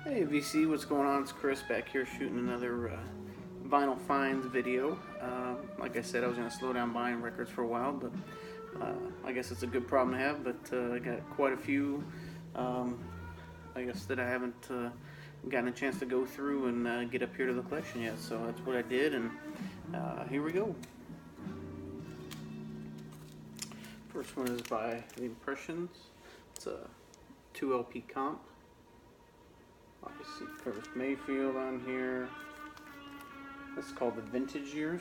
Hey VC, what's going on? It's Chris back here shooting another vinyl finds video. Like I said, I was going to slow down buying records for a while, but I guess it's a good problem to have. But I got quite a few, um, I guess, that I haven't gotten a chance to go through and get up here to the collection yet. So that's what I did, and here we go. First one is by The Impressions. It's a 2 LP comp. Obviously, Curtis Mayfield on here. This is called The Vintage Years.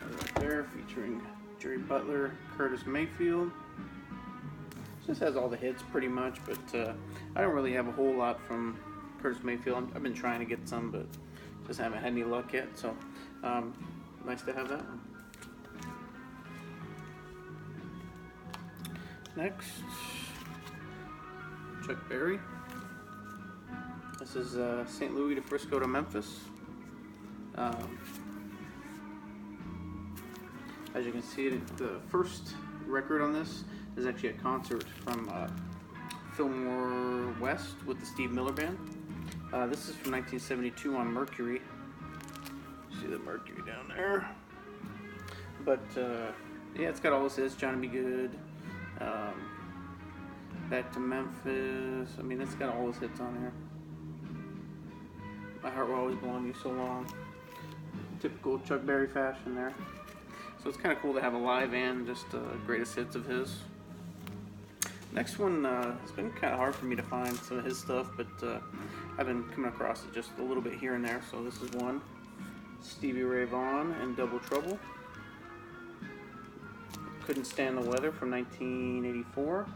Right there, featuring Jerry Butler, Curtis Mayfield. This has all the hits pretty much, but I don't really have a whole lot from Curtis Mayfield. I've been trying to get some, but just haven't had any luck yet. So, nice to have that one. Next, Chuck Berry. This is St. Louis to Frisco to Memphis. As you can see, the first record on this is actually a concert from Fillmore West with the Steve Miller Band. This is from 1972 on Mercury. See the Mercury down there. But yeah, it's got all this hits. Johnny B. Good. Back to Memphis. I mean, it's got all his hits on here. My Heart Will Always Belong to You So Long. Typical Chuck Berry fashion there. So it's kind of cool to have a live and just greatest hits of his. Next one, it's been kind of hard for me to find some of his stuff, but I've been coming across it just a little bit here and there. So this is one. Stevie Ray Vaughan and Double Trouble. Couldn't Stand the Weather from 1984.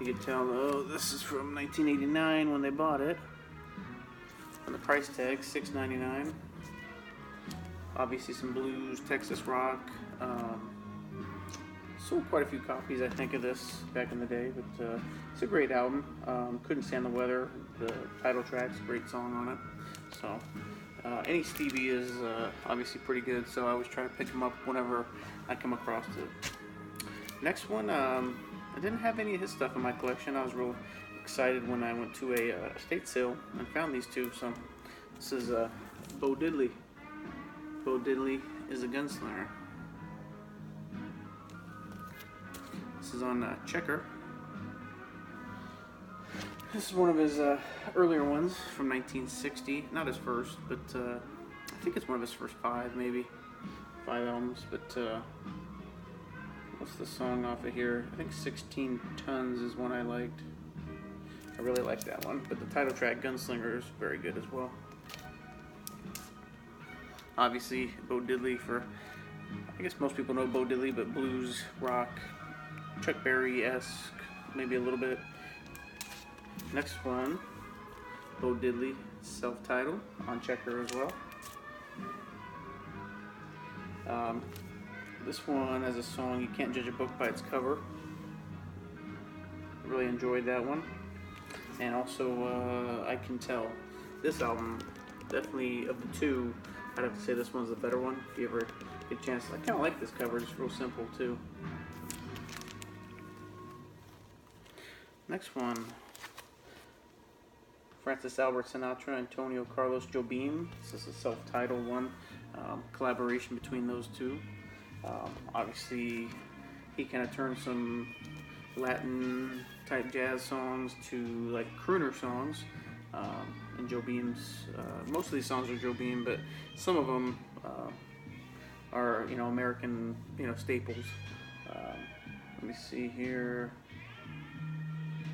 You can tell, oh, this is from 1989 when they bought it. And the price tag, $6.99. Obviously some blues, Texas rock. Sold quite a few copies, I think, of this back in the day, but it's a great album. Couldn't Stand the Weather, the title track's a great song on it. So any Stevie is obviously pretty good, so I always try to pick them up whenever I come across it. Next one, I didn't have any of his stuff in my collection. I was real excited when I went to a estate sale and found these two. So this is Bo Diddley. Bo Diddley is a Gunslinger. This is on Checker. This is one of his earlier ones from 1960. Not his first, but I think it's one of his first five, maybe. 5 albums, but what's the song off of here? I think 16 Tons is one I liked. I really like that one, but the title track, Gunslinger, is very good as well. Obviously, Bo Diddley for, I guess most people know Bo Diddley, but blues, rock, Chuck Berry-esque, maybe a little bit. Next one, Bo Diddley, self-titled, on Checker as well. This one has a song, You Can't Judge a Book by Its Cover. Really enjoyed that one. And also, I Can Tell. This album, definitely of the two, I'd have to say this one's the better one. If you ever get a chance, I kind of like this cover, it's real simple too. Next one, Francis Albert Sinatra, Antonio Carlos Jobim. This is a self-titled one, collaboration between those two. Obviously, he kind of turned some Latin type jazz songs to like crooner songs. And Jobim's, most of these songs are Jobim, but some of them are, American, staples. Let me see here.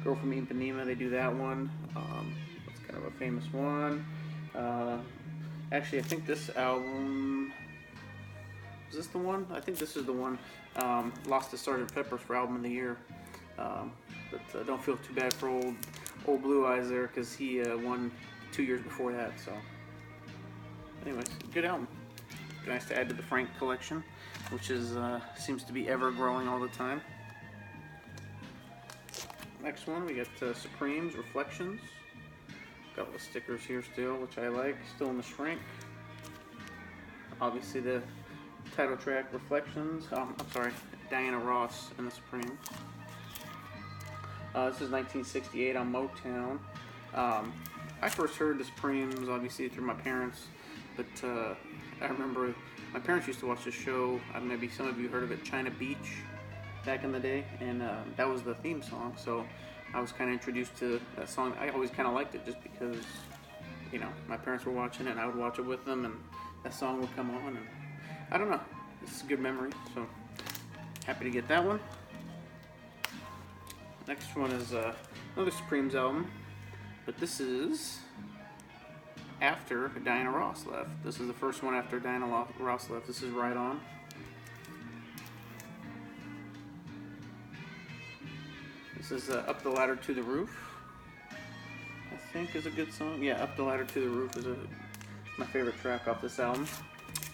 Girl from Ipanema, they do that one. That's kind of a famous one. Actually, I think this album, is this the one? I think this is the one. Lost to Sgt. Pepper's for Album of the Year. But don't feel too bad for old Blue Eyes there, because he won 2 years before that. So, anyways, good album. Nice to add to the Frank collection, which is seems to be ever growing all the time. Next one, we got Supremes, Reflections. Got the stickers here still, which I like. Still in the shrink. Obviously the title track, Reflections. I'm sorry, Diana Ross and the Supremes. This is 1968 on Motown. I first heard the Supremes obviously through my parents, but I remember my parents used to watch the show. Maybe some of you heard of it, China Beach, back in the day, and that was the theme song. So I was kind of introduced to that song. I always kind of liked it just because, my parents were watching it, and I would watch it with them, and that song would come on, and I don't know. It's a good memory, so happy to get that one. Next one is another Supremes album, but this is after Diana Ross left. This is the first one after Diana Ross left. This is Right On. This is Up the Ladder to the Roof, I think is a good song. Yeah, Up the Ladder to the Roof is my favorite track off this album.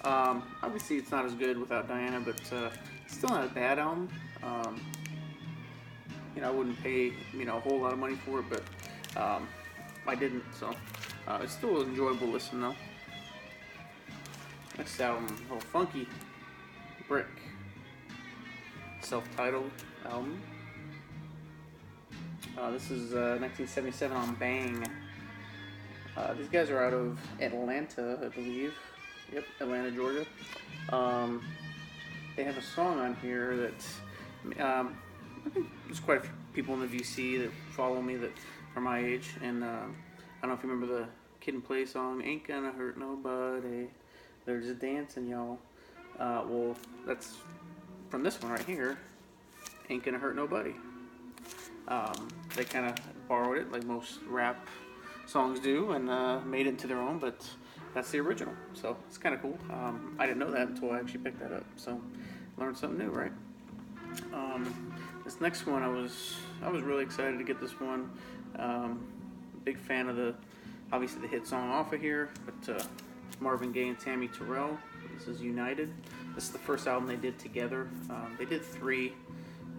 Obviously it's not as good without Diana, but it's still not a bad album. I wouldn't pay, a whole lot of money for it, but I didn't, so it's still an enjoyable listen though. Next album, a little funky, Brick, self-titled album. This is 1977 on Bang. These guys are out of Atlanta, I believe. Yep, Atlanta, Georgia. They have a song on here that I think there's quite a few people in the VC that follow me that are my age, and I don't know if you remember the Kid and Play song, Ain't Gonna Hurt Nobody, They're Just Dancing, Y'all. Well, that's from this one right here, Ain't Gonna Hurt Nobody. They kind of borrowed it like most rap songs do and made it into their own, but that's the original, so it's kind of cool. I didn't know that until I actually picked that up, so learned something new, right? This next one, I was really excited to get this one. Big fan of obviously the hit song off of here, but Marvin Gaye and Tammy Terrell. This is United. This is the first album they did together. They did 3.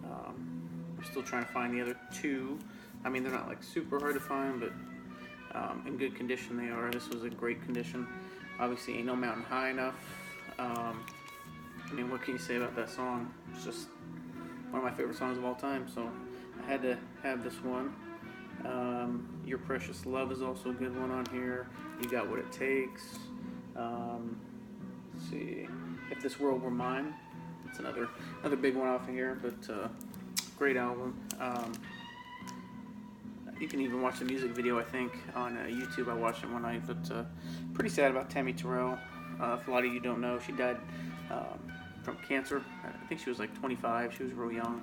I'm still trying to find the other 2. They're not like super hard to find, but in good condition they are. This was in great condition. Obviously, Ain't No Mountain High Enough. What can you say about that song? It's just one of my favorite songs of all time, so I had to have this one. Your Precious Love is also a good one on here. You Got What It Takes. Let's see, If This World Were Mine. It's another big one off of here, but great album. You can even watch the music video, I think, on YouTube. I watched it one night, but pretty sad about Tammy Terrell. If a lot of you don't know, she died from cancer. I think she was like 25. She was real young.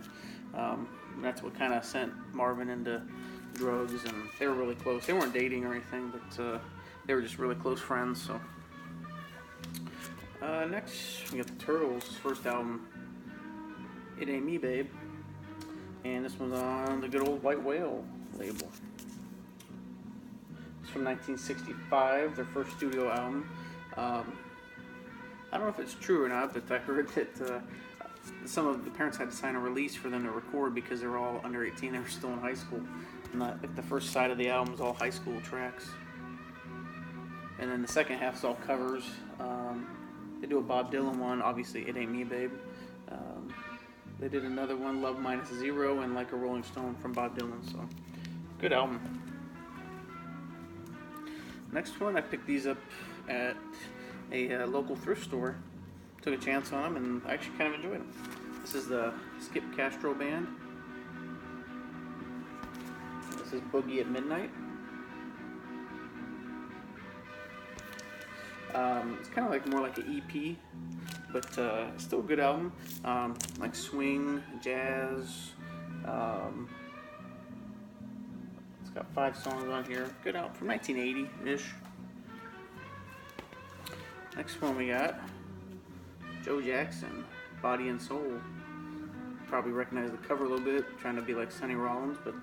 That's what kind of sent Marvin into drugs, and they were really close. They weren't dating or anything, but they were just really close friends. So next, we got the Turtles' first album, It Ain't Me, Babe. And this one's on the good old White Whale label. It's from 1965, their first studio album. I don't know if it's true or not, but I heard that some of the parents had to sign a release for them to record because they were all under 18. They were still in high school. And the first side of the album is all high school tracks. And then the second half is all covers. They do a Bob Dylan one, obviously It Ain't Me, Babe. They did another one, Love Minus Zero, and Like a Rolling Stone from Bob Dylan, so good album. Next one, I picked these up at a local thrift store. Took a chance on them, and I actually kind of enjoyed them. This is the Skip Castro Band. This is Boogie at Midnight. It's kind of like more like an EP, but still a good album. Like swing, jazz. It's got 5 songs on here. Good album from 1980-ish. Next one we got Joe Jackson, Body and Soul. Probably recognize the cover a little bit, trying to be like Sonny Rollins, but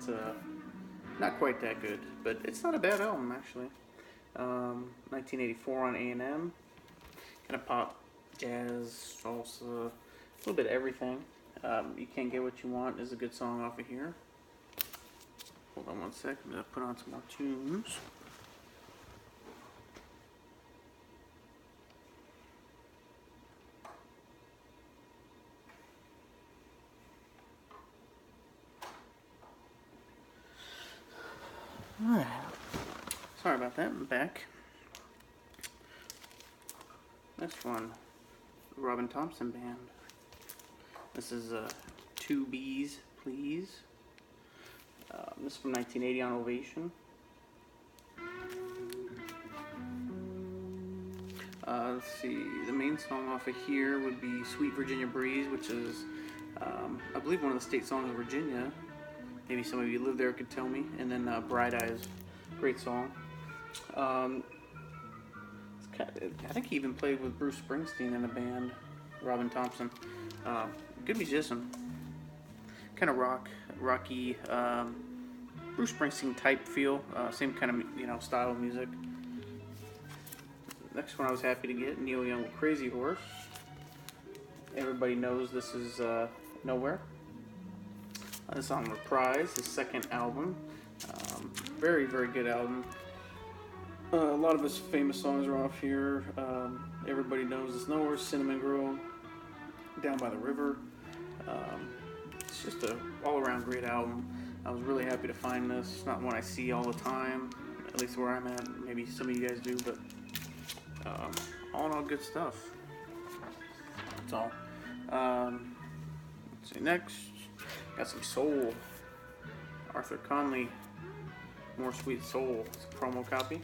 not quite that good. But it's not a bad album actually. 1984 on A&M. Kind of pop, jazz, salsa, a little bit of everything. You Can't Get What You Want is a good song off of here. Hold on one sec, I'm going to put on some more tunes. Alright. Sorry about that, I'm back. Next one, Robin Thompson Band. This is Two Bees, Please. This is from 1980 on Ovation. Let's see, the main song off of here would be Sweet Virginia Breeze, which is, I believe, one of the state songs of Virginia. Maybe some of you live there could tell me. And then Bright Eyes, great song. I think he even played with Bruce Springsteen in the band, Robin Thompson. Good musician. Kind of rocky, Bruce Springsteen type feel. Same kind of style of music. Next one I was happy to get, Neil Young with Crazy Horse. Everybody knows this is Nowhere. This is on Reprise, his second album. Very, very good album. A lot of his famous songs are off here. Everybody knows it's Nowhere, Cinnamon Girl, Down by the River. It's just an all-around great album. I was really happy to find this. It's not one I see all the time, at least where I'm at. Maybe some of you guys do, but all in all, good stuff. That's all. Let's see, next, got some soul. Arthur Conley, More Sweet Soul. It's a promo copy.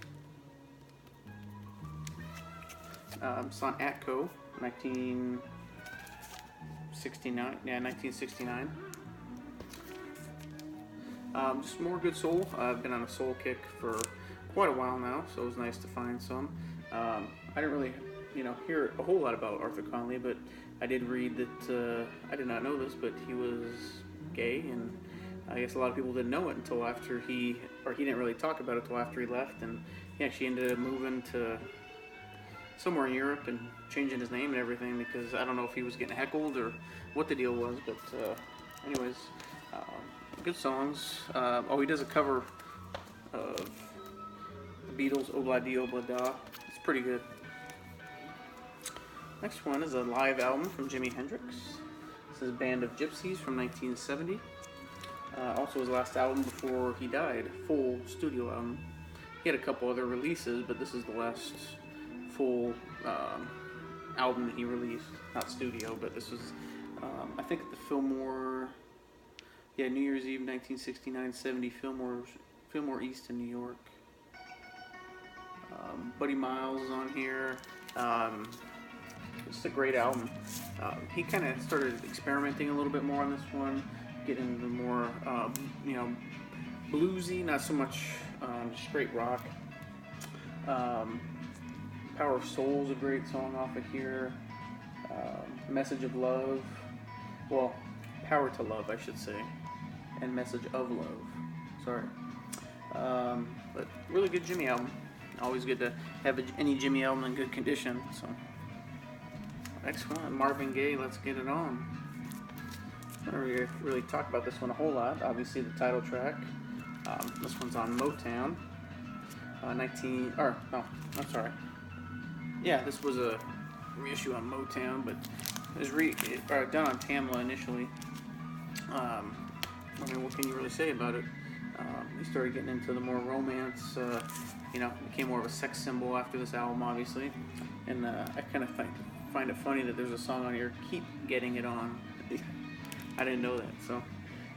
It's on Atco, 1969. Yeah, 1969. Just more good soul. I've been on a soul kick for quite a while now, so it was nice to find some. I didn't really, hear a whole lot about Arthur Conley, but I did read that, I did not know this, but he was gay, and I guess a lot of people didn't know it until after he didn't really talk about it until after he left, and he actually ended up moving to somewhere in Europe and changing his name and everything, because I don't know if he was getting heckled or what the deal was, but anyways, good songs. He does a cover of the Beatles, Obla-Di Obla-Da. It's pretty good. Next one is a live album from Jimi Hendrix. This is Band of Gypsies from 1970. Also his last album before he died, full studio album. He had a couple other releases, but this is the last full album that he released. Not studio, but this was, I think at the Fillmore, New Year's Eve 1969-70, Fillmore East in New York. Buddy Miles is on here. It's a great album. He kind of started experimenting a little bit more on this one, getting into more, bluesy, not so much straight rock. Power of Soul is a great song off of here. Message of Love, well, Power to Love, I should say, and Message of Love. Sorry. But really good Jimmy album. Always good to have any Jimmy album in good condition. So next one, Marvin Gaye, Let's Get It On. I don't really talk about this one a whole lot. Obviously, the title track. This one's on Motown. This was a reissue on Motown, but it was done on Tamla initially. What can you really say about it? He started getting into the more romance, became more of a sex symbol after this album, obviously. And I kind of find it funny that there's a song on here, Keep Getting It On. I didn't know that, so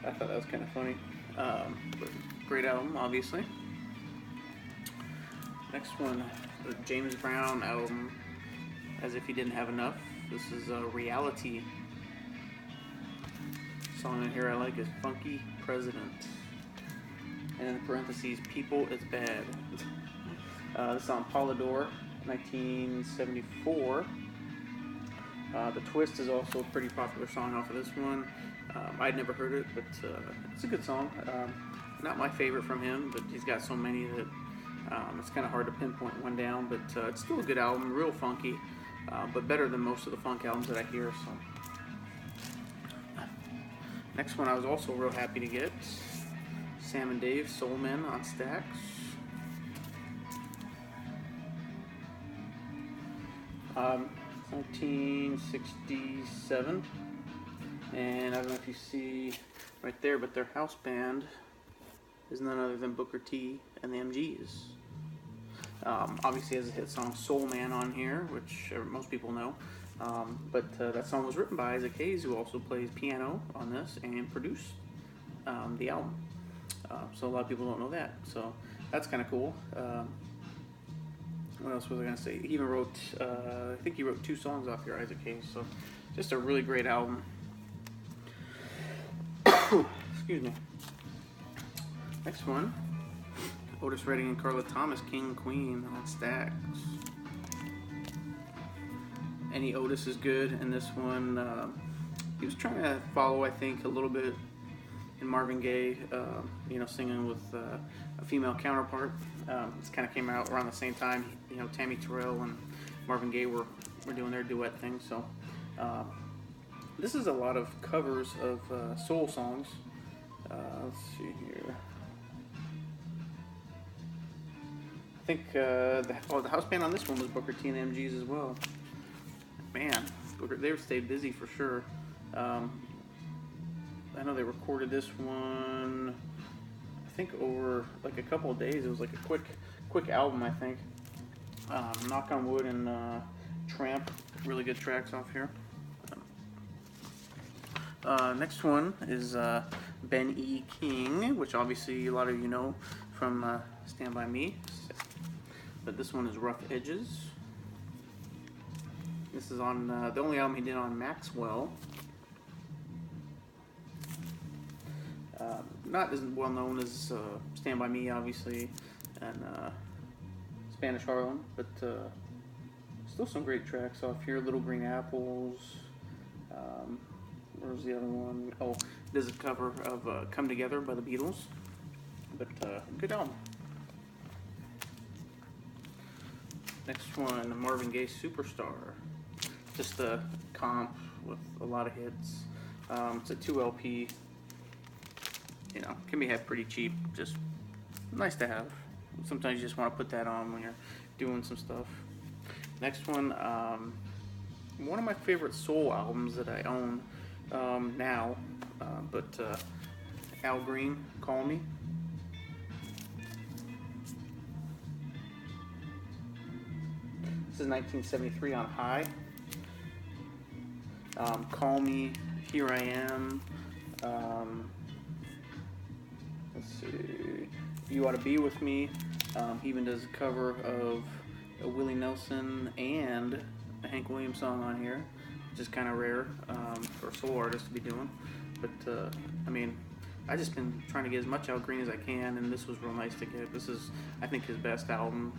I thought that was kind of funny. But great album, obviously. Next one, the James Brown album, As If He Didn't Have Enough. This is Reality. Song in here I like is Funky President. And in parentheses, People Is Bad. This is on Polydor, 1974. The Twist is also a pretty popular song off of this one. I'd never heard it, but it's a good song. Not my favorite from him, but he's got so many that it's kind of hard to pinpoint one down. But it's still a good album, real funky, but better than most of the funk albums that I hear. So next one I was also real happy to get. Sam and Dave, Soul Men on Stax. Um, 1967, and I don't know if you see right there, but their house band is none other than Booker T and the MGs. Obviously has a hit song Soul Man on here, which most people know. But that song was written by Isaac Hayes, who also plays piano on this and produced the album. So a lot of people don't know that. So that's kind of cool. What else was I going to say? He even wrote, I think he wrote 2 songs off here, Isaac Hayes. So just a really great album. Excuse me. Next one. Otis Redding and Carla Thomas, King Queen on Stax. Any Otis is good, and this one, he was trying to follow, I think, a little bit in Marvin Gaye, singing with a female counterpart. This kind of came out around the same time. Tammy Terrell and Marvin Gaye were doing their duet thing. So this is a lot of covers of soul songs. Let's see here. I think the house band on this one was Booker T and the MGs as well. Man, they stayed busy for sure. I know they recorded this one, I think over like a couple of days. It was like a quick album, I think. Knock on Wood and Tramp, really good tracks off here. Next one is Ben E. King, which obviously a lot of you know from Stand By Me. But this one is Rough Edges. This is on the only album he did on Maxwell. Not as well known as Stand By Me, obviously, and Spanish Harlem, but still some great tracks off here. Little Green Apples. Where's the other one? Oh, there's a cover of Come Together by the Beatles, but good album. Next one, Marvin Gaye Superstar. Just a comp with a lot of hits. It's a 2 LP. Can be had pretty cheap. Just nice to have. Sometimes you just want to put that on when you're doing some stuff. Next one, one of my favorite soul albums that I own now, but Al Green, Call Me. This is 1973 on High. Call Me, Here I Am. Let's see. You Ought to Be With Me. He even does a cover of a Willie Nelson and a Hank Williams song on here, which is kind of rare for a soul artist to be doing. But I just been trying to get as much Al Green as I can, and this was real nice to get. This is, I think, his best album.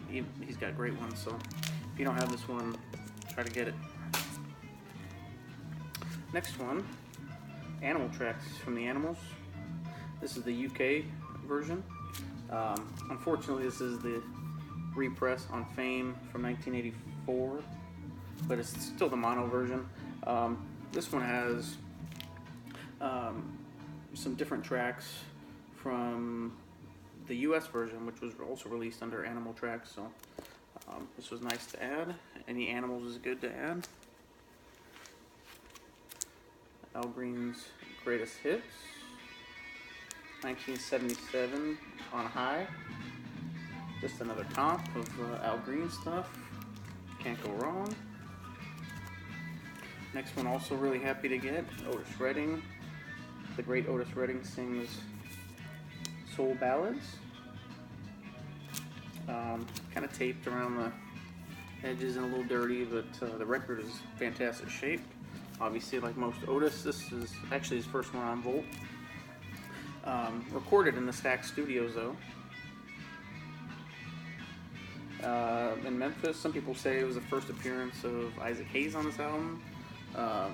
He's got great ones, so if you don't have this one, try to get it. Next one, Animal Tracks from the Animals. This is the UK version. Unfortunately, this is the repress on Fame from 1984, but it's still the mono version. This one has some different tracks from the US version, which was also released under Animal Tracks, so this was nice to add. Any Animals is good to add. Al Green's Greatest Hits, 1977 on High. Just another comp of Al Green stuff. Can't go wrong. Next one, also really happy to get, Otis Redding. The great Otis Redding sings soul ballads. Kind of taped around the edges and a little dirty, but the record is fantastic shape. Obviously, like most Otis, this is actually his first one on Volt. Recorded in the Stax Studios, though. In Memphis, some people say it was the first appearance of Isaac Hayes on this album. I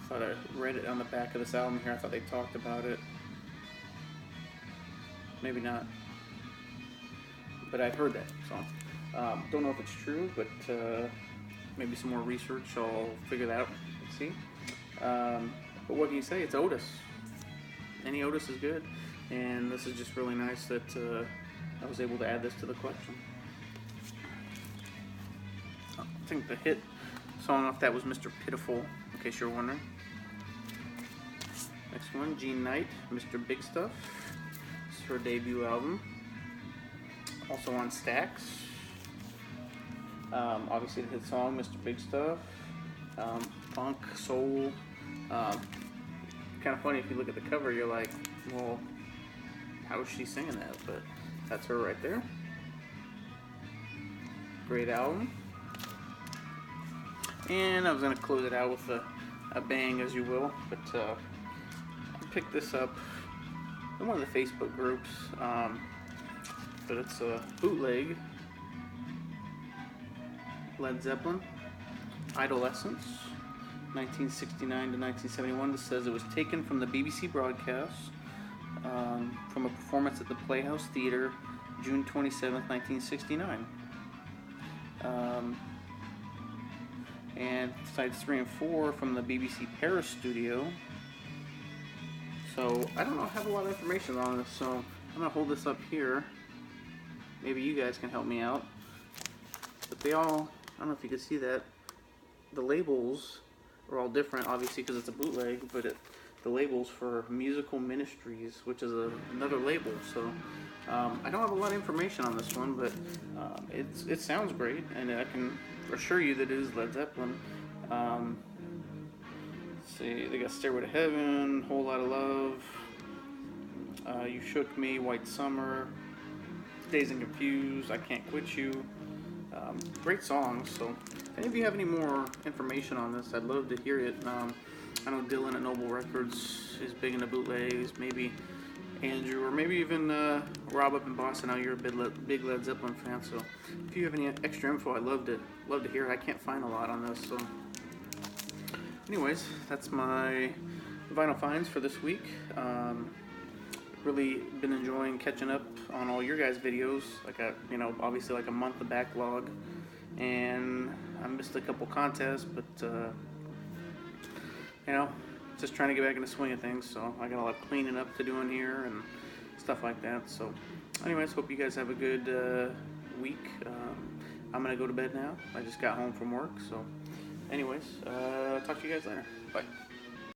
thought I read it on the back of this album here. I thought they talked about it. Maybe not. But I've heard that, so don't know if it's true, but maybe some more research, I'll figure that out. Let's see. But what can you say? It's Otis. Any Otis is good, and this is just really nice that I was able to add this to the collection. I think the hit song off that was Mr. Pitiful, in case you're wondering. Next one, Gene Knight, Mr. Big Stuff. her debut album. Also on Stax. Obviously the hit song, Mr. Big Stuff. Funk, soul. Kind of funny if you look at the cover, you're like, well, how is she singing that? But that's her right there. Great album. And I was going to close it out with a bang, as you will. But I picked this up in one of the Facebook groups. But it's a bootleg. Led Zeppelin. Idolescence. 1969 to 1971. This says it was taken from the BBC broadcast from a performance at the Playhouse Theatre, June 27th, 1969. And sides 3 and 4 from the BBC Paris studio. So I don't have a lot of information on this, so I'm gonna hold this up here. Maybe you guys can help me out. But they all, I don't know if you can see that, the labels are all different, obviously because it's a bootleg, but the labels for Musical Ministries, which is another label. So I don't have a lot of information on this one, but it sounds great, and I can assure you that it is Led Zeppelin. Let's see, they got Stairway to Heaven, Whole Lot of Love, You Shook Me, White Summer, Dazed and Confused, I Can't Quit You. Great songs. So if any of you have any more information on this, I'd love to hear it. I know Dylan at Noble Records is big into bootlegs. Maybe Andrew, or maybe even Rob up in Boston. I know you're a big Led Zeppelin fan, so if you have any extra info, I'd love to hear it. I can't find a lot on this. So anyways, that's my vinyl finds for this week. Really been enjoying catching up on all your guys' videos. I got, obviously like a month of backlog, and I missed a couple contests, but just trying to get back in the swing of things. So I got a lot of cleaning up to do in here and stuff like that. So anyways, hope you guys have a good week. I'm gonna go to bed now. I just got home from work. So anyways, talk to you guys later. Bye.